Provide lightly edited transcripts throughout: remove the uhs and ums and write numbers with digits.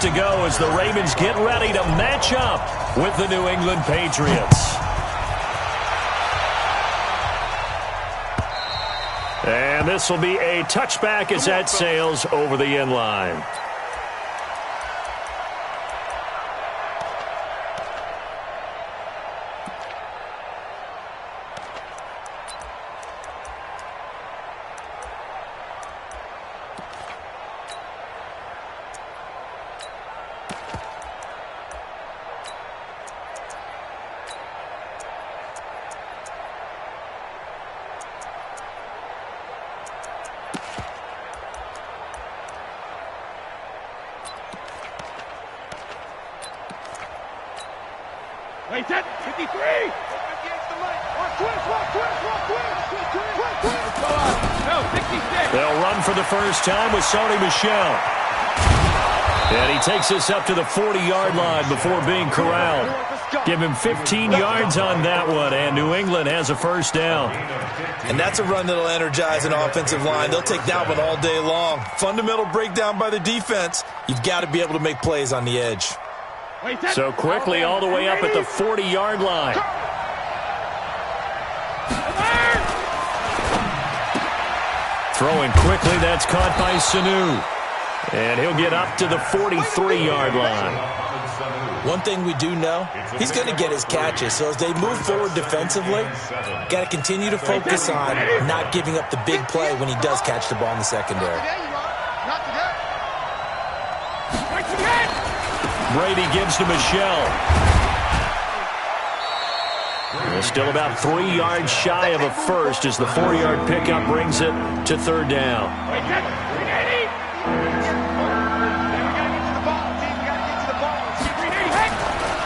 to go as the Ravens get ready to match up with the New England Patriots. And this will be a touchback as that sails over the end line. Wait, that 53! No, 66! They'll run for the first time with Sony Michel. And he takes us up to the 40-yard line before being corralled. Give him 15 yards on that one, and New England has a first down. And that's a run that'll energize an offensive line. They'll take that one all day long. Fundamental breakdown by the defense. You've got to be able to make plays on the edge. So quickly all the way up at the 40-yard line. Throwing quickly, that's caught by Sanu. And he'll get up to the 43-yard line. One thing we do know, he's going to get his catches. So as they move forward defensively, got to continue to focus on not giving up the big play when he does catch the ball in the secondary. Brady gives to Michel. They're still about 3 yards shy of a first as the 4-yard pickup brings it to third down.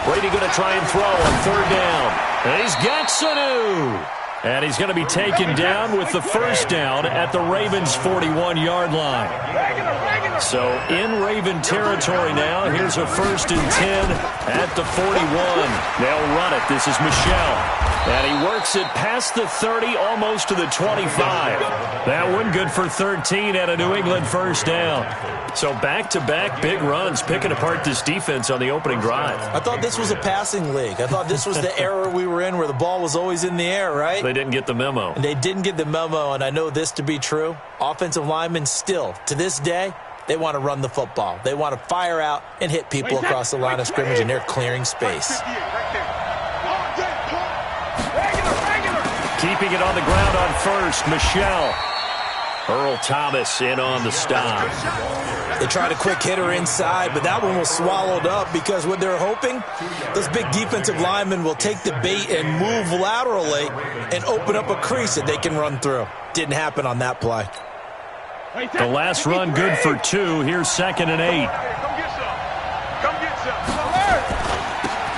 Brady going to try and throw on third down. And he's got Sanu. And he's going to be taken down with the first down at the Ravens' 41-yard line. So in Raven territory now, here's a 1st and 10 at the 41. They'll run it. This is Michel. And he works it past the 30, almost to the 25. That one good for 13 and a New England first down. So back-to-back big runs picking apart this defense on the opening drive. I thought this was a passing league. I thought this was the era we were in where the ball was always in the air, right? They didn't get the memo. And they didn't get the memo, and I know this to be true. Offensive linemen still, to this day, they want to run the football. They want to fire out and hit people across the line of scrimmage, and they're clearing space. Keeping it on the ground on first, Michel. Earl Thomas in on the stop. They tried a quick hitter inside, but that one was swallowed up because what they're hoping, those big defensive linemen will take the bait and move laterally and open up a crease that they can run through. Didn't happen on that play. The last run good for 2. Here's 2nd and 8.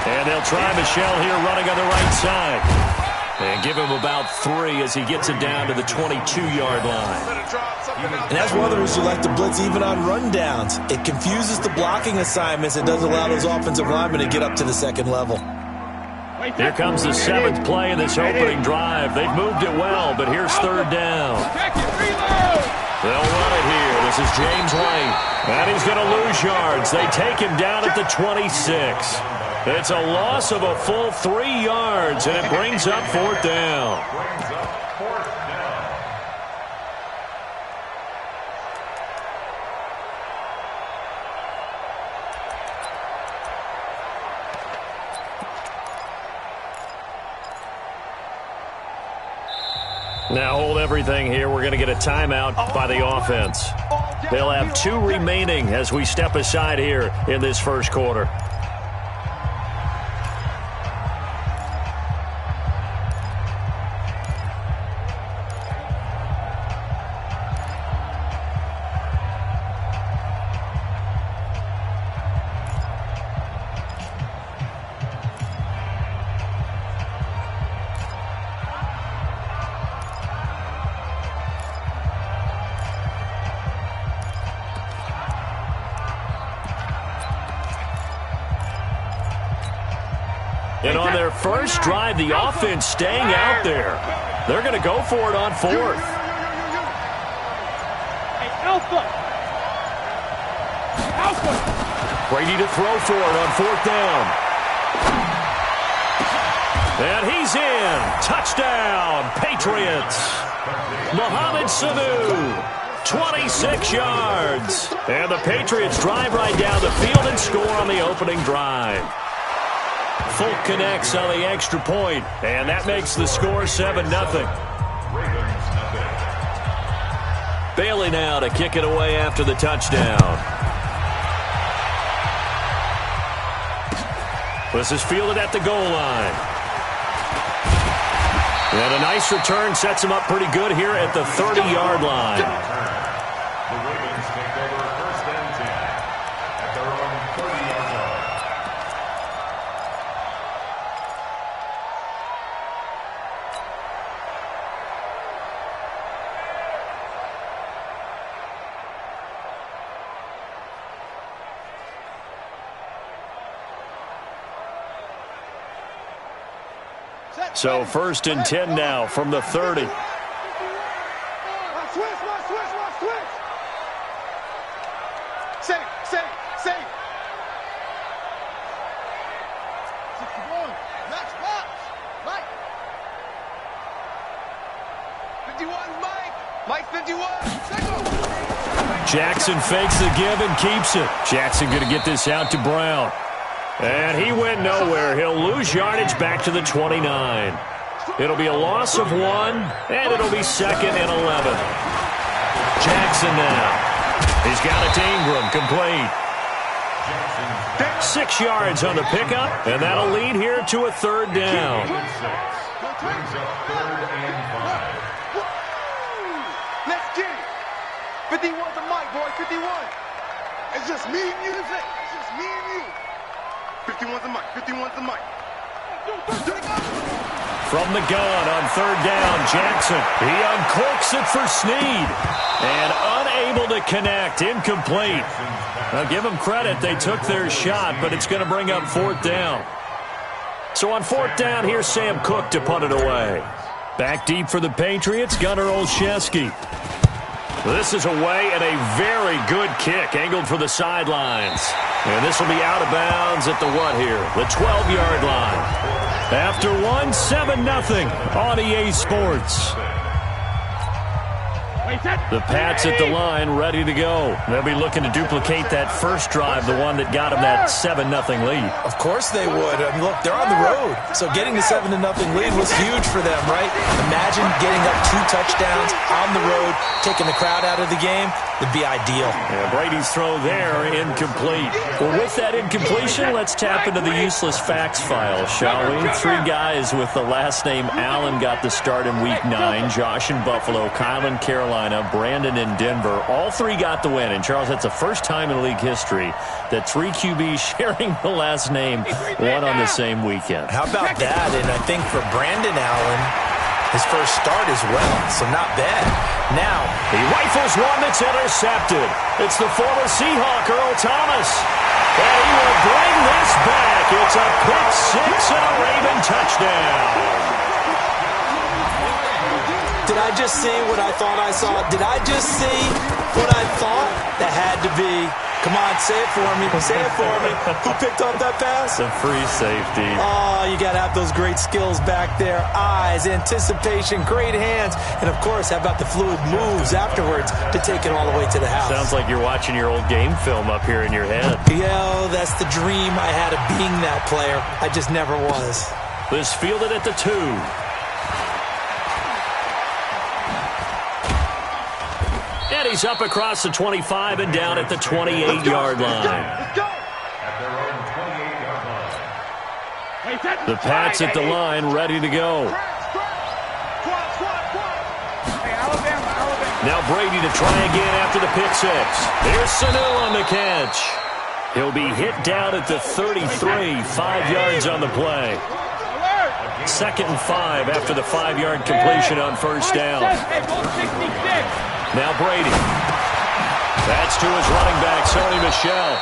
And they'll try Michel here running on the right side. And give him about 3 as he gets it down to the 22-yard line. And that's one of the reasons you like to blitz even on rundowns. It confuses the blocking assignments. It doesn't allow those offensive linemen to get up to the second level. Here comes the 7th play in this opening drive. They've moved it well, but here's third down. They'll run it here. This is James White. And he's going to lose yards. They take him down at the 26. It's a loss of a full 3 yards, and it brings up 4th down. Now hold everything here. We're going to get a timeout by the offense. They'll have 2 remaining as we step aside here in this first quarter. And on their first drive, the offense staying out there. They're going to go for it on 4th. Alpha. Brady to throw for it on 4th down. And he's in. Touchdown, Patriots. Mohamed Sanu, 26 yards. And the Patriots drive right down the field and score on the opening drive. Folk connects on the extra point, and that makes the score 7-0. Bailey now to kick it away after the touchdown. This is fielded at the goal line. And a nice return sets him up pretty good here at the 30-yard line. The Ravens take over 1st and 10 at their own 30-yard line. So 1st and 10 now from the 30. Switch. Safe. 61. Max box. Mike. 51, Mike 51. Jackson fakes the give and keeps it. Jackson going to get this out to Brown. And he went nowhere. He'll lose yardage back to the 29. It'll be a loss of 1, and it'll be 2nd and 11. Jackson now. He's got it to Ingram, complete. 6 yards on the pickup, and that'll lead here to a 3rd down. Brings up 3rd and 5. Let's get it. 51's the mic, boy. 51. It's just me and you. It's just me and you. 51's the mic. 51's the mic. From the gun on 3rd down, Jackson. He uncorks it for Snead. And unable to connect. Incomplete. Now, give them credit. They took their shot, but it's going to bring up 4th down. So on 4th down, here's Sam Cook to punt it away. Back deep for the Patriots, Gunnar Olszewski. This is away and a very good kick, angled for the sidelines. And this will be out of bounds at the what here? The 12-yard line. After 1, 7-0 on EA Sports. The Pats at the line, ready to go. They'll be looking to duplicate that first drive, the one that got them that 7-0 lead. Of course they would. I mean, look, they're on the road. So getting the 7-0 lead was huge for them, right? Imagine getting up 2 touchdowns on the road, taking the crowd out of the game. It'd be ideal. Yeah, Brady's throw there, incomplete. Well, with that incompletion, let's tap into the useless facts file, shall we? 3 guys with the last name Allen got the start in Week 9. Josh in Buffalo, Kyle in Carolina, Brandon in Denver. All 3 got the win. And, Charles, that's the first time in league history that 3 QBs sharing the last name won on the same weekend. How about that? And I think for Brandon Allen, his first start as well, so not bad. Now, he rifles one that's intercepted. It's the former Seahawk, Earl Thomas. And he will bring this back. It's a pick 6 and a Raven touchdown. Did I just see what I thought I saw? Did I just see what I thought? That had to be. Come on, say it for me. Say it for me. Who picked up that pass? The free safety. Oh, you got to have those great skills back there. Eyes, anticipation, great hands. And, of course, how about the fluid moves afterwards to take it all the way to the house? Sounds like you're watching your old game film up here in your head. Yeah, that's the dream I had of being that player. I just never was. This fielded at the 2. And he's up across the 25 and down at the 28-yard line. At their own 28-yard line. The Pats at the line, ready to go. Now Brady to try again after the pick 6. Here's Sanu on the catch. He'll be hit down at the 33, 5 yards on the play. 2nd and 5 after the 5-yard completion on 1st down. Now Brady. That's to his running back, Sony Michel.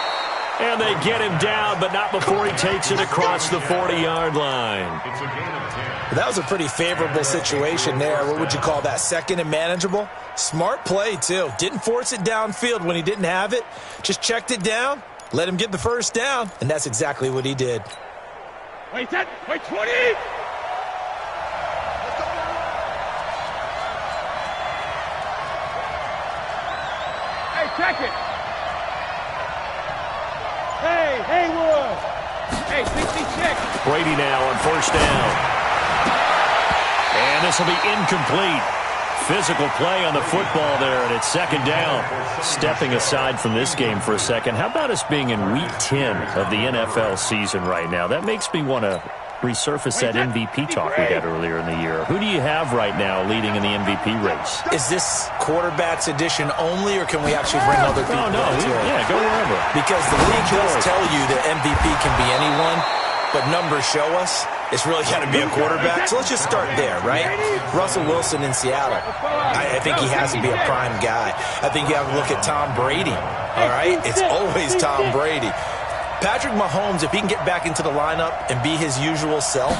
And they get him down, but not before he takes it across the 40-yard line. It's a gain of 10. That was a pretty favorable situation there. What would you call that? 2nd and manageable? Smart play, too. Didn't force it downfield when he didn't have it. Just checked it down Let him get the first down, and that's exactly what he did. Wait, 20! Hey, check it! Hey, Haywood! Hey, 66! Brady now on first down. And this will be incomplete. Physical play on the football there, and it's second down. Stepping aside from this game for a second, how about us being in Week 10 of the NFL season right now? That makes me want to resurface that MVP talk we had earlier in the year. Who do you have right now leading in the MVP race? Is this quarterbacks edition only, or can we actually bring other people? No, yeah, go wherever. Because the league does tell you that MVP can be anyone, but numbers show us it's really got to be a quarterback. So let's just start there, right? Russell Wilson in Seattle. I think he has to be a prime guy. I think you have to look at Tom Brady, all right? It's always Tom Brady. Patrick Mahomes, if he can get back into the lineup and be his usual self,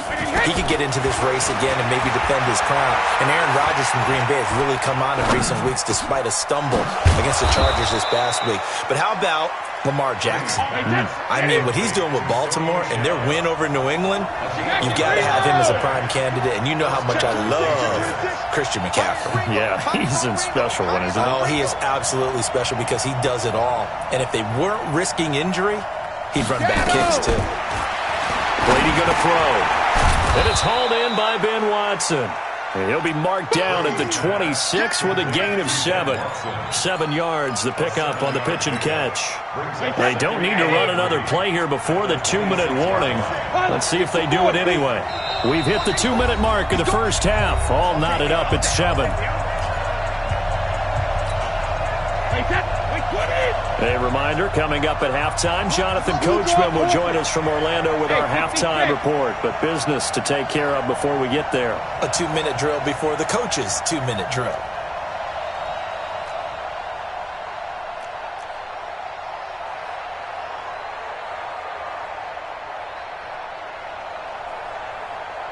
he could get into this race again and maybe defend his crown. And Aaron Rodgers from Green Bay has really come on in recent weeks despite a stumble against the Chargers this past week. But how about Lamar Jackson? I mean, what he's doing with Baltimore and their win over New England, you've got to have him as a prime candidate. And you know how much I love Christian McCaffrey. Yeah, he's a special one, isn't he? Oh, he is absolutely special because he does it all. And if they weren't risking injury, he'd run back kicks, too. Brady going to throw. And it's hauled in by Ben Watson. And he'll be marked down at the 26 with a gain of 7. 7 yards, the pickup on the pitch and catch. They don't need to run another play here before the 2-minute warning. Let's see if they do it anyway. We've hit the 2-minute mark of the first half. All knotted up at 7. A reminder, coming up at halftime, Jonathan Coachman will join us from Orlando with our halftime report. But business to take care of before we get there. A 2-minute drill before the coach's 2-minute drill.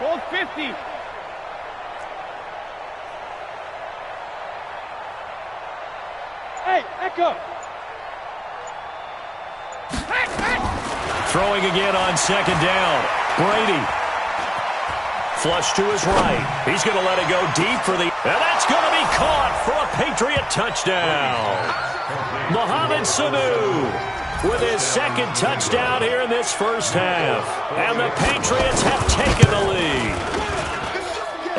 Hold 50. Hey, Echo. Throwing again on second down. Brady. Flush to his right. He's going to let it go deep for the... And that's going to be caught for a Patriot touchdown. Mohamed Sanu with his second touchdown here in this first half. And the Patriots have taken the lead.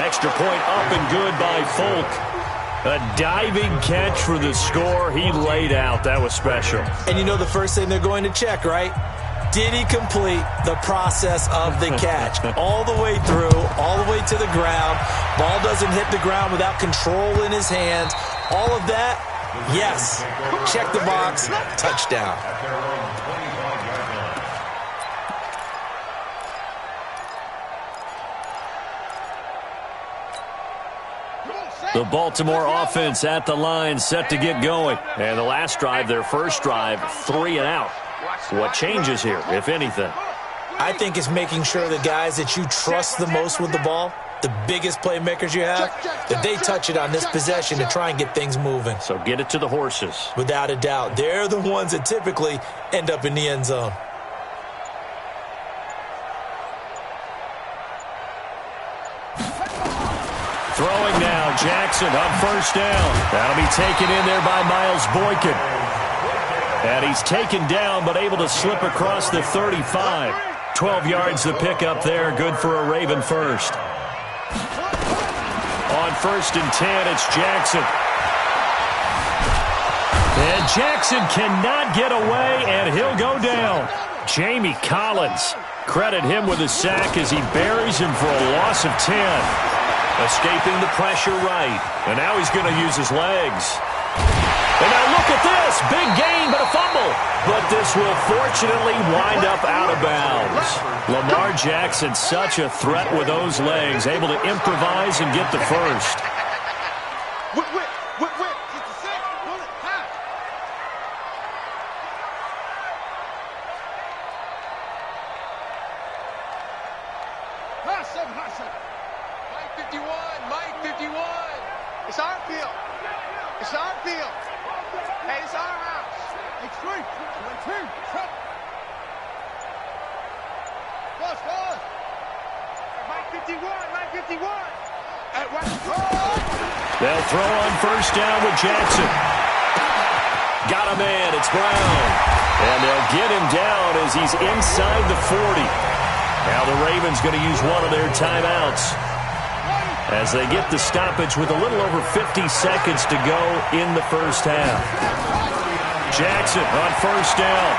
Extra point up and good by Folk. A diving catch for the score. He laid out. That was special. And you know the first thing they're going to check, right? Did he complete the process of the catch? All the way through, all the way to the ground. Ball doesn't hit the ground without control in his hands. All of that, yes. Check the box, touchdown. The Baltimore offense at the line, set to get going. And the last drive, their first drive, 3 and out. What changes here, if anything? I think it's making sure the guys that you trust the most with the ball, the biggest playmakers you have, that they touch it on this possession to try and get things moving. So get it to the horses. Without a doubt. They're the ones that typically end up in the end zone. Throwing now, Jackson on first down. That'll be taken in there by Miles Boykin. And he's taken down, but able to slip across the 35. 12 yards to pick up there. Good for a Raven first. On first and 10, it's Jackson. And Jackson cannot get away, and he'll go down. Jamie Collins, credit him with a sack as he buries him for a loss of 10. Escaping the pressure right. And now he's going to use his legs. And now look at this. Big gain, but a fumble. But this will fortunately wind up out of bounds. Lamar Jackson, such a threat with those legs, able to improvise and get the first. Mike 51. It's our field. It's our field. Hey, it's our house. Extreme. 22. Set. Fast. Mike 51, Mike 51. They'll throw on first down with Jackson. Got a man. It's Brown. And they'll get him down as he's inside the 40. Now the Ravens going to use one of their timeouts as they get the stoppage with a little over 50 seconds to go in the first half. Jackson on first down.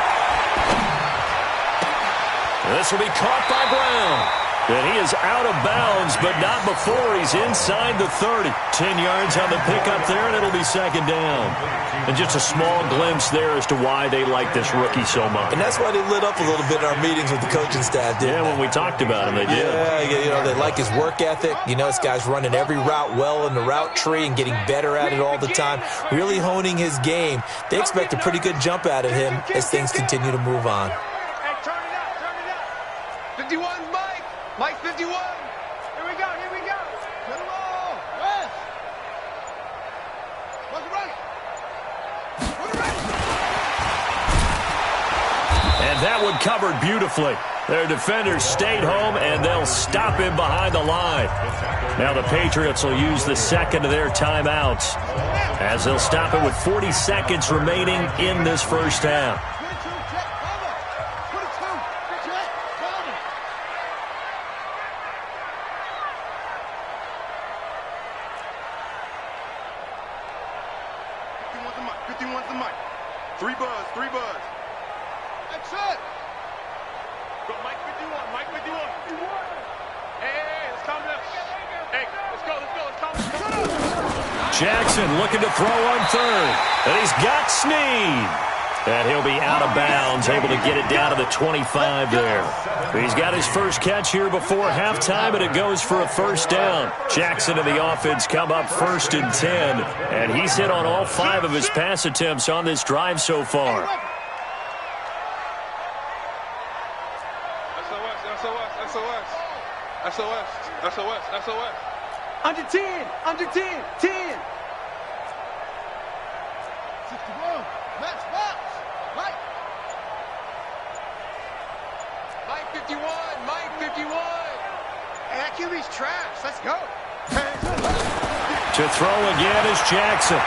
This will be caught by Brown. And he is out of bounds, but not before he's inside the 30. 10 yards on the pickup there, and it'll be second down. And just a small glimpse there as to why they like this rookie so much. And that's why they lit up a little bit in our meetings with the coaching staff, didn't they? When we talked about him, they did. Yeah, they like his work ethic. This guy's running every route well in the route tree and getting better at it all the time, really honing his game. They expect a pretty good jump out of him as things continue to move on. Hey, turn it up. 51, Mike. Mike 51. Here we go. Get him all. West. What's the right? And that one covered beautifully. Their defenders stayed home, and they'll stop him behind the line. Now the Patriots will use the second of their timeouts as they'll stop it with 40 seconds remaining in this first half. 22, check, cover. 22, check, cover. $51's the mic. Three buzz. That's it. Go, Mike 51, Mike 51. Hey, let's calm down. Hey, let's go. Jackson looking to throw on third. And he's got Snead. And he'll be out of bounds, able to get it down to the 25 there. He's got his first catch here before halftime, and it goes for a first down. Jackson and the offense come up 1st and 10, and he's hit on all 5 of his pass attempts on this drive so far. SOS. Under 10. 10. 61. Max box. Mike. Mike 51. Hey, that QB's trash. Let's go. To throw again is Jackson.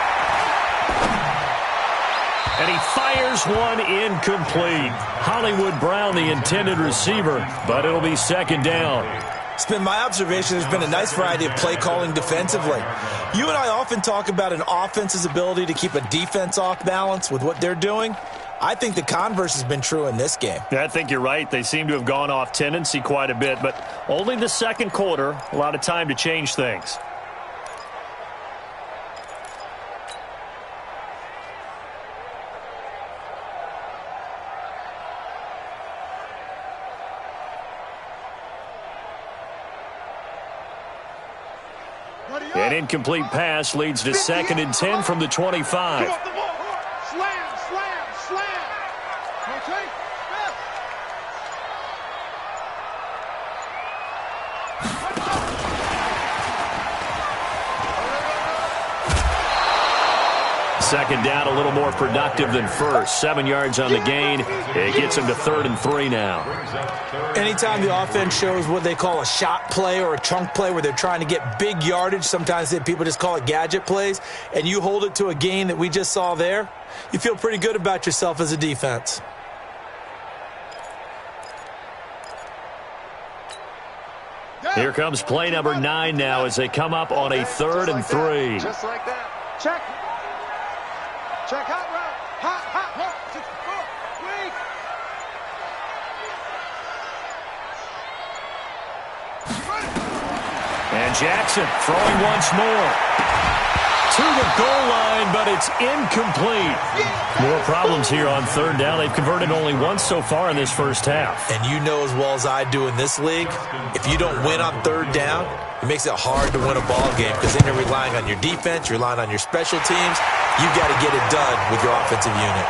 And he fires one incomplete. Hollywood Brown, the intended receiver, but it'll be second down. It's been my observation there's been a nice variety of play calling defensively. You and I often talk about an offense's ability to keep a defense off balance with what they're doing. I think the converse has been true in this game. I think you're right. They seem to have gone off tendency quite a bit, but only the second quarter, a lot of time to change things. An incomplete pass leads to 2nd and 10 from the 25. Slam. Rotate. Step. Second down, a little more productive than first. 7 yards on the gain. It gets him to 3rd and 3 now. Anytime the offense shows what they call a shot play or a chunk play where they're trying to get big yardage, sometimes people just call it gadget plays, and you hold it to a gain that we just saw there, you feel pretty good about yourself as a defense. Here comes play number 9 now as they come up on a 3rd and 3. Just like that. Check. Check hot route. Hot. 64. Weak. And Jackson throwing once more. To the goal line, but it's incomplete. More problems here on 3rd down. They've converted only once so far in this first half. And you know as well as I do in this league, if you don't win on 3rd down, it makes it hard to win a ball game because then you're relying on your defense, you're relying on your special teams. You've got to get it done with your offensive unit.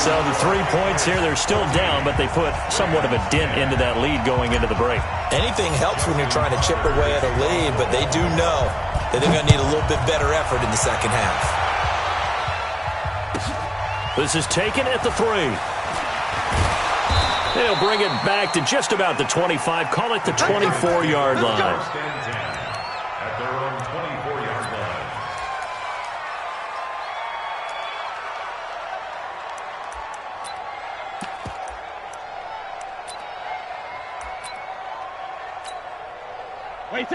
So the 3 points here, they're still down, but they put somewhat of a dent into that lead going into the break. Anything helps when you're trying to chip away at a lead, but they do know that they're going to need a little bit better effort in the second half. This is taken at the 3. They'll bring it back to just about the 25. Call it the 24-yard line. First and 10 at their own 24-yard line.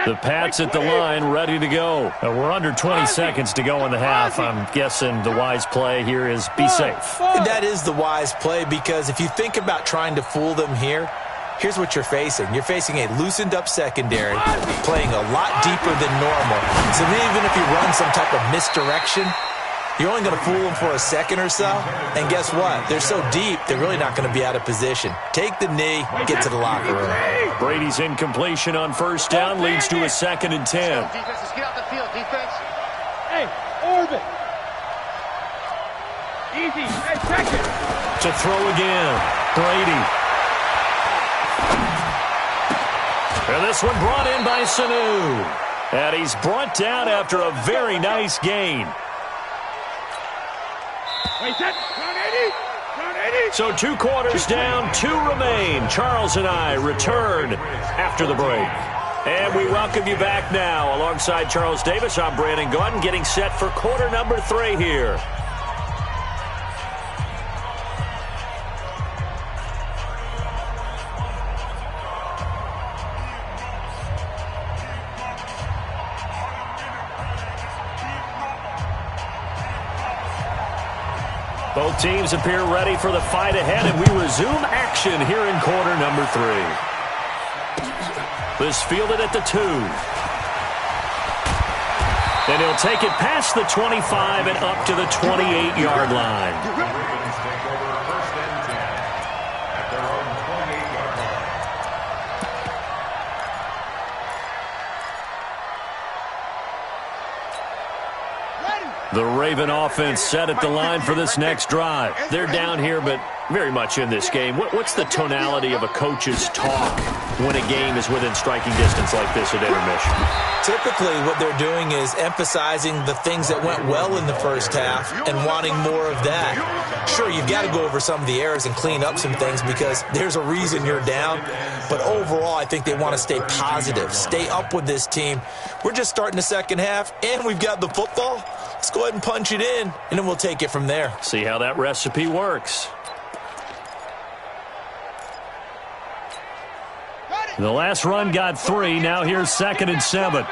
The Pats at the line, ready to go. We're under 20 seconds to go in the half. I'm guessing the wise play here is be safe. That is the wise play, because if you think about trying to fool them here, here's what you're facing. You're facing a loosened-up secondary, playing a lot deeper than normal. So even if you run some type of misdirection, you're only going to fool them for a second or so. And guess what? They're so deep, they're really not going to be out of position. Take the knee, get to the locker room. Brady's incompletion on first down leads to a 2nd and 10. Defense, let's get out the field, defense. Hey, orbit. Easy. Hey, check it. To throw again. Brady. And this one brought in by Sanu. And he's brought down after a very nice gain. Wait, set. Turn 80. Turn 80. So 2 quarters down, 2 remain. Charles and I return after the break. And we welcome you back now. Alongside Charles Davis, I'm Brandon Gaudin, getting set for quarter number 3 here. Both teams appear ready for the fight ahead, and we resume action here in quarter number 3. This fielded at the 2. And he'll take it past the 25 and up to the 28-yard line. The Ravens take over first and 10 at their own 28-yard line. The Raven offense set at the line for this next drive. They're down here, but very much in this game. What's the tonality of a coach's talk when a game is within striking distance like this at intermission? Typically, what they're doing is emphasizing the things that went well in the first half and wanting more of that. Sure, you've got to go over some of the errors and clean up some things because there's a reason you're down. But overall, I think they want to stay positive, stay up with this team. We're just starting the second half, and we've got the football. Let's go ahead and punch it in, and then we'll take it from there. See how that recipe works. The last run got 3. Now here's 2nd and 7.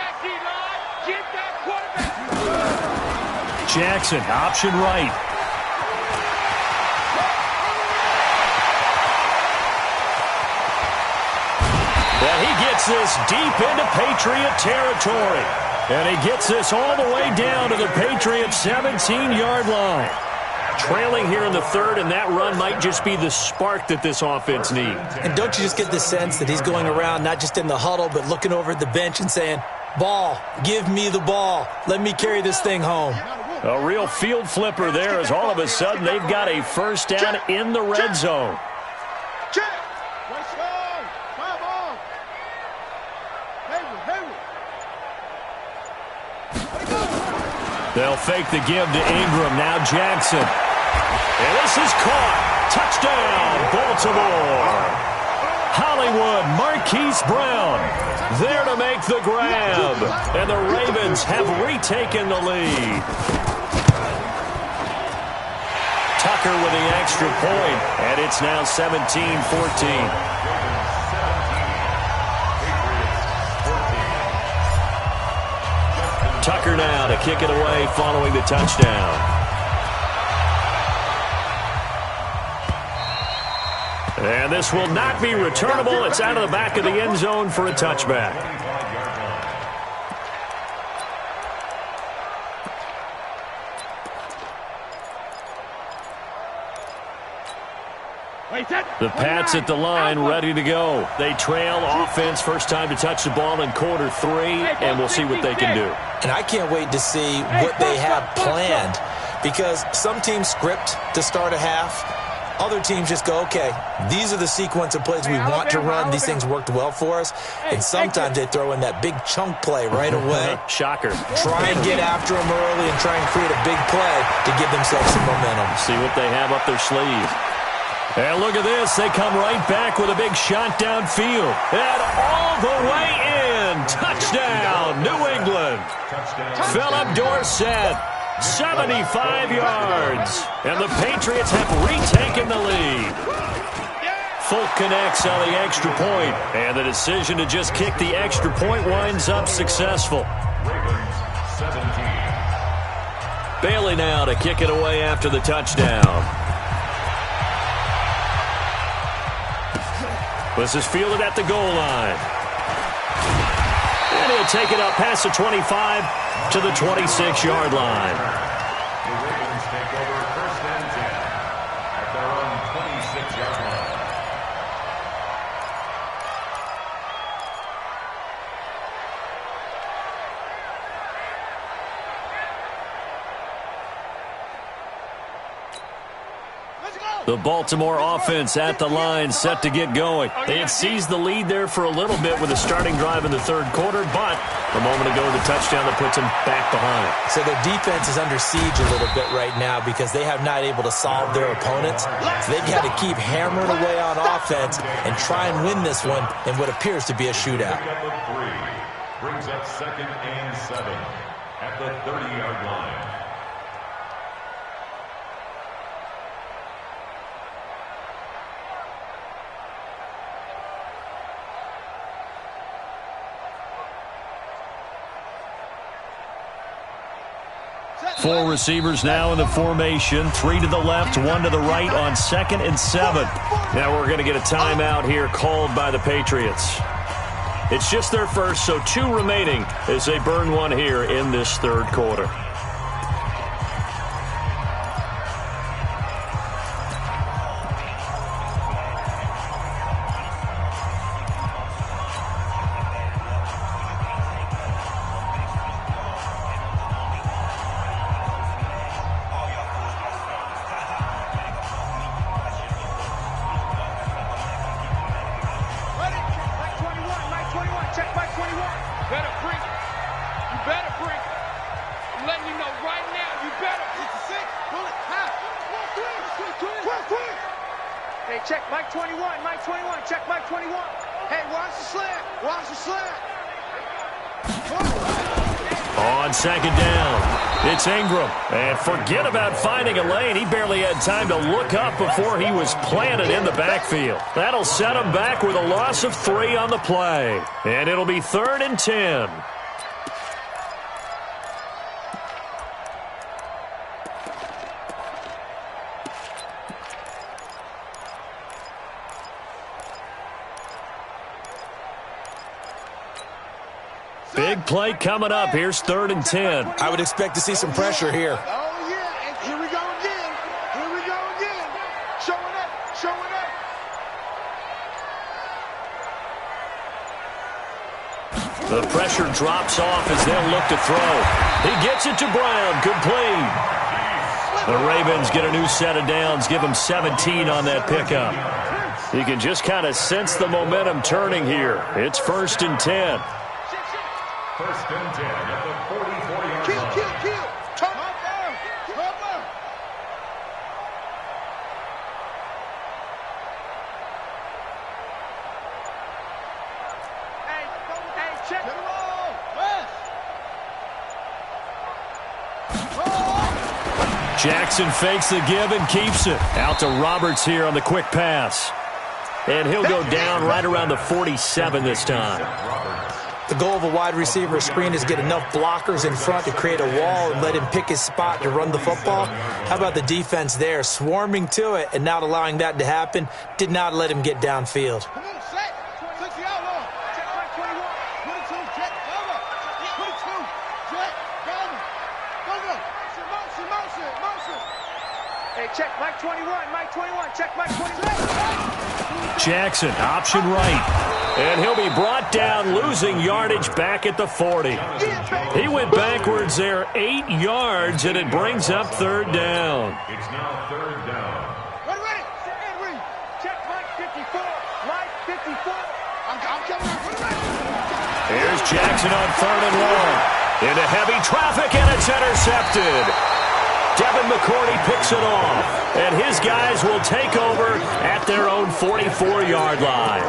Jackson, option right. Well, he gets this deep into Patriot territory. And he gets this all the way down to the Patriots' 17-yard line. Trailing here in the 3rd, and that run might just be the spark that this offense needs. And don't you just get the sense that he's going around not just in the huddle, but looking over at the bench and saying, ball, give me the ball. Let me carry this thing home. A real field flipper there as all of a sudden they've got a first down in the red zone. They'll fake the give to Ingram. Now Jackson. And this is caught. Touchdown, Baltimore. Hollywood, Marquise Brown there to make the grab. And the Ravens have retaken the lead. Tucker with the extra point. And it's now 17-14. Tucker now to kick it away following the touchdown. And this will not be returnable. It's out of the back of the end zone for a touchback. The Pats at the line, ready to go. They trail offense, first time to touch the ball in quarter 3, and we'll see what they can do. And I can't wait to see what they have planned, because some teams script to start a half, Other teams just go, okay, these are the sequence of plays we want to run. These things worked well for us. And sometimes they throw in that big chunk play right away. Shocker. Try and get after them early and try and create a big play to give themselves some momentum. See what they have up their sleeve. And look at this. They come right back with a big shot downfield. And all the way in. Touchdown, New England. Philip Dorsett. 75 yards. And the Patriots have retaken the lead. Folk connects on the extra point. And the decision to just kick the extra point winds up successful. Bailey now to kick it away after the touchdown. This is fielded at the goal line. And he'll take it up past the 25 to the 26-yard line. The Ravens take over first and 10 at their own 26-yard line. The Baltimore offense at the line, set to get going. They had seized the lead there for a little bit with a starting drive in the third quarter, but a moment ago, the touchdown that puts them back behind. So their defense is under siege a little bit right now because they have not able to solve their opponents. So they've got to keep hammering away on offense and try and win this one in what appears to be a shootout. Pickup of 3 brings up second and 7 at the 30-yard line. Four receivers now in the formation. 3 to the left, 1 to the right on 2nd and 7. Now we're going to get a timeout here called by the Patriots. It's just their first, so 2 remaining as they burn one here in this third quarter. Hey, check Mike 21, Mike 21, check Mike 21. Hey, watch the slant, watch the slant. On 2nd down, it's Ingram. And forget about finding a lane. He barely had time to look up before he was planted in the backfield. That'll set him back with a loss of 3 on the play. And it'll be 3rd and 10. Big play coming up. Here's 3rd and 10. I would expect to see some pressure here. Oh, yeah, and here we go again. Here we go again. Showing up, showing up. The pressure drops off as they'll look to throw. He gets it to Brown. Complete. The Ravens get a new set of downs. Give them 17 on that pickup. You can just kind of sense the momentum turning here. It's 1st and 10. 1st and 10 at the 44-yard Kill, line. kill, kill. Cover, cover. Hey, check the roll. West. Jackson fakes the give and keeps it. Out to Roberts here on the quick pass. And he'll go down right around the 47 this time. The goal of a wide receiver screen is get enough blockers in front to create a wall and let him pick his spot to run the football. How about the defense there, swarming to it and not allowing that to happen? Did not let him get downfield. Come on, set. 60 outlaw. Check Mike 21. 22, jet, cover. 22, jet, cover. Cover. Motion, motion. Hey, check Mike 21, Mike 21, check Mike 22. Jackson, option right. And he'll be brought down, losing yardage back at the 40. He went backwards there 8 yards, and it brings up 3rd down. It's now 3rd down. Ready. 54. Mike, 54. I'm coming. Here's Jackson on 3rd and long. Into heavy traffic, and it's intercepted. Devin McCourty picks it off, and his guys will take over at their own 44-yard line.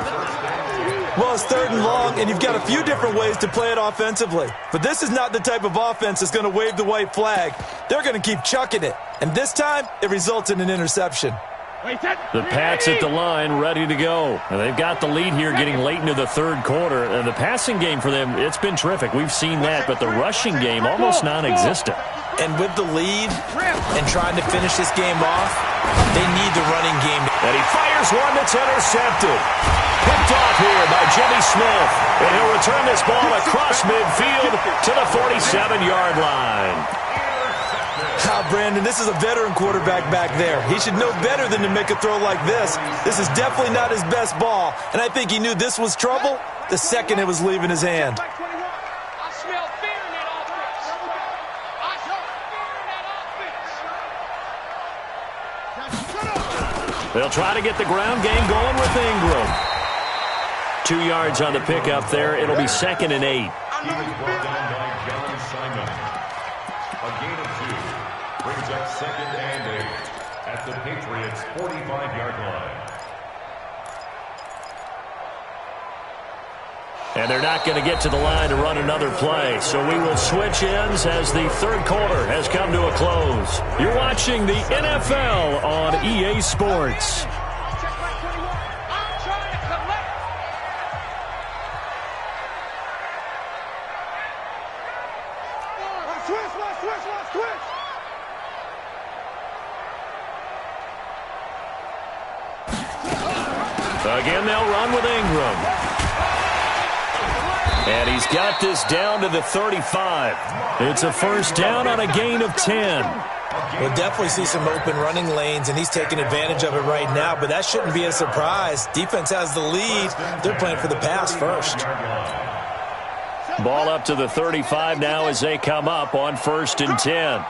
Well, it's 3rd and long, and you've got a few different ways to play it offensively. But this is not the type of offense that's going to wave the white flag. They're going to keep chucking it. And this time, it results in an interception. The Pats at the line, ready to go. And they've got the lead here getting late into the 3rd quarter. And the passing game for them, it's been terrific. We've seen that, but the rushing game almost non-existent. And with the lead and trying to finish this game off, they need the running game. And he fires one that's intercepted. Picked off here by Jimmy Smith. And he'll return this ball across midfield to the 47-yard line. Brandon, this is a veteran quarterback back there. He should know better than to make a throw like this. This is definitely not his best ball, and I think he knew this was trouble the second it was leaving his hand. I smell fear in that offense. I smell fear in that offense. They'll try to get the ground game going with Ingram. 2 yards on the pickup there. It'll be 2nd and 8. He was brought down by John Simon. A gain of 2 brings up 2nd and 8 at the Patriots' 45-yard line. And they're not going to get to the line to run another play. So we will switch ends as the 3rd quarter has come to a close. You're watching the NFL on EA Sports. Again, they'll run with Ingram. And he's got this down to the 35. It's a 1st down on a gain of 10. We'll definitely see some open running lanes, and he's taking advantage of it right now, but that shouldn't be a surprise. Defense has the lead. They're playing for the pass first. Ball up to the 35 now as they come up on 1st and 10.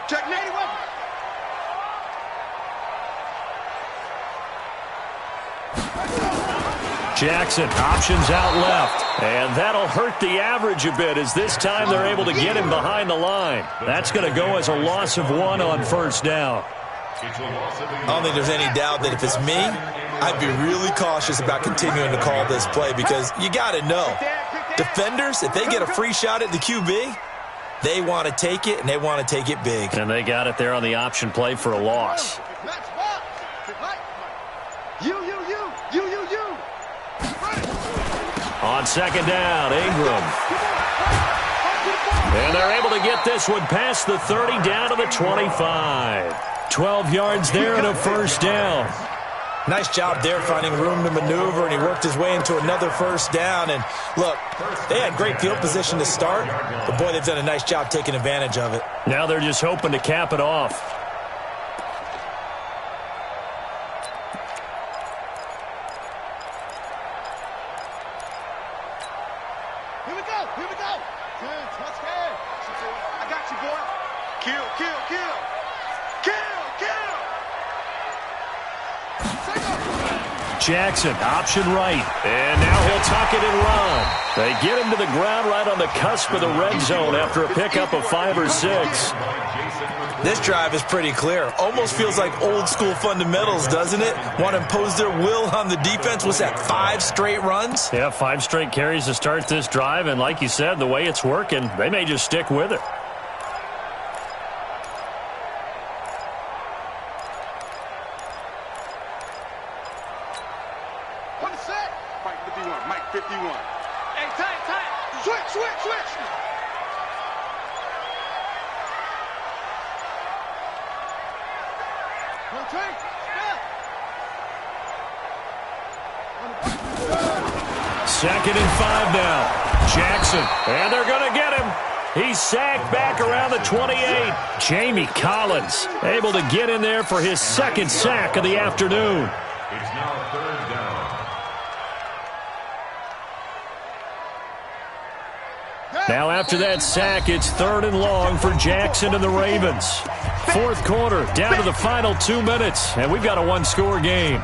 Jackson options out left, and that'll hurt the average a bit as this time they're able to get him behind the line. That's going to go as a loss of 1 on 1st down. I don't think there's any doubt that if it's me, I'd be really cautious about continuing to call this play because you got to know, defenders, if they get a free shot at the QB, they want to take it, and they want to take it big. And they got it there on the option play for a loss. On 2nd down, Ingram. And they're able to get this one past the 30 down to the 25. 12 yards there and a 1st down. Nice job there finding room to maneuver, and he worked his way into another 1st down. And look, they had great field position to start, but boy, they've done a nice job taking advantage of it. Now they're just hoping to cap it off. Jackson, option right, and now he'll tuck it and run. They get him to the ground right on the cusp of the red zone after a pickup of 5 or 6. This drive is pretty clear. Almost feels like old school fundamentals, doesn't it? Want to impose their will on the defense. Was that 5 straight runs? Yeah, 5 straight carries to start this drive, and like you said, the way it's working, they may just stick with it. Second and 5 now. Jackson, and they're going to get him. He's sacked back around the 28. Jamie Collins able to get in there for his 2nd sack of the afternoon. It's now 3rd down. Now after that sack, it's 3rd and long for Jackson and the Ravens. 4th quarter, down to the final 2 minutes, and we've got a 1-score game.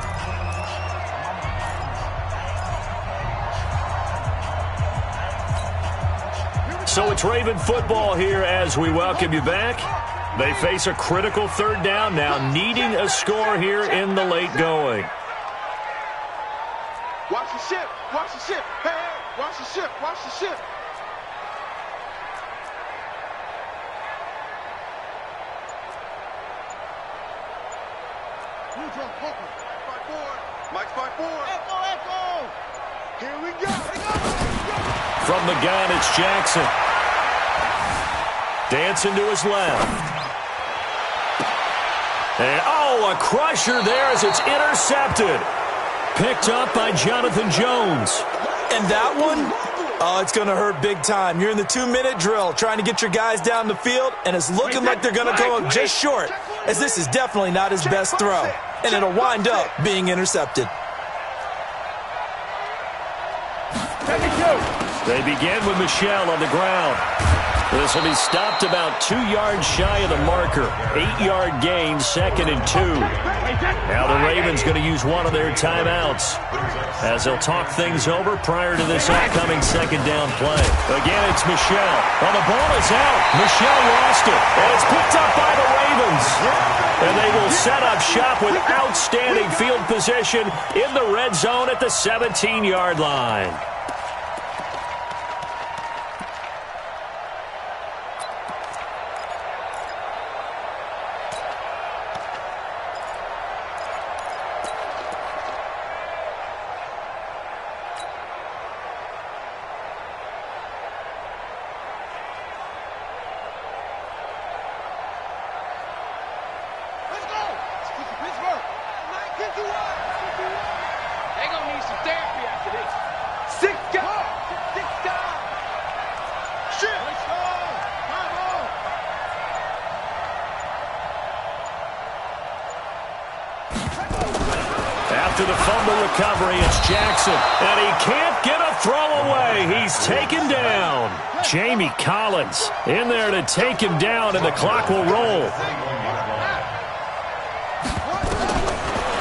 So it's Raven football here as we welcome you back. They face a critical third down now, needing a score here in the late going. Watch the ship. Watch the ship. Hey, hey, watch the ship. Watch the ship. Mike's by four. Echo, echo. Here we go. From the gun, it's Jackson. Dancing to his left. And, a crusher there as it's intercepted. Picked up by Jonathan Jones. And that one, it's going to hurt big time. You're in the 2-minute drill trying to get your guys down the field, and it's looking like they're going to go just short, as this is definitely not his best throw. And it'll wind up being intercepted. They begin with Michelle on the ground. This will be stopped about 2 yards shy of the marker. 8-yard gain, 2nd and 2. Now the Ravens going to use one of their timeouts as they'll talk things over prior to this upcoming 2nd down play. Again, it's Michelle. Well, the ball is out. Michelle lost it. And it's picked up by the Ravens. And they will set up shop with outstanding field position in the red zone at the 17-yard line. After the fumble recovery, it's Jackson, and he can't get a throw away. He's taken down. Jamie Collins in there to take him down, and the clock will roll.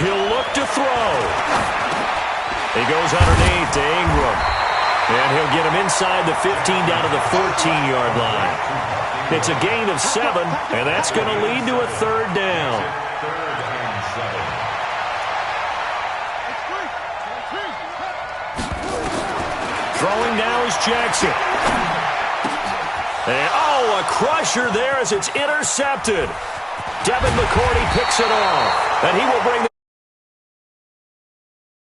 He'll look to throw. He goes underneath to Ingram, and he'll get him inside the 15 down to the 14-yard line. It's a gain of 7, and that's going to lead to a 3rd down. Throwing now is Jackson. And, a crusher there as it's intercepted. Devin McCourty picks it off. And he will bring the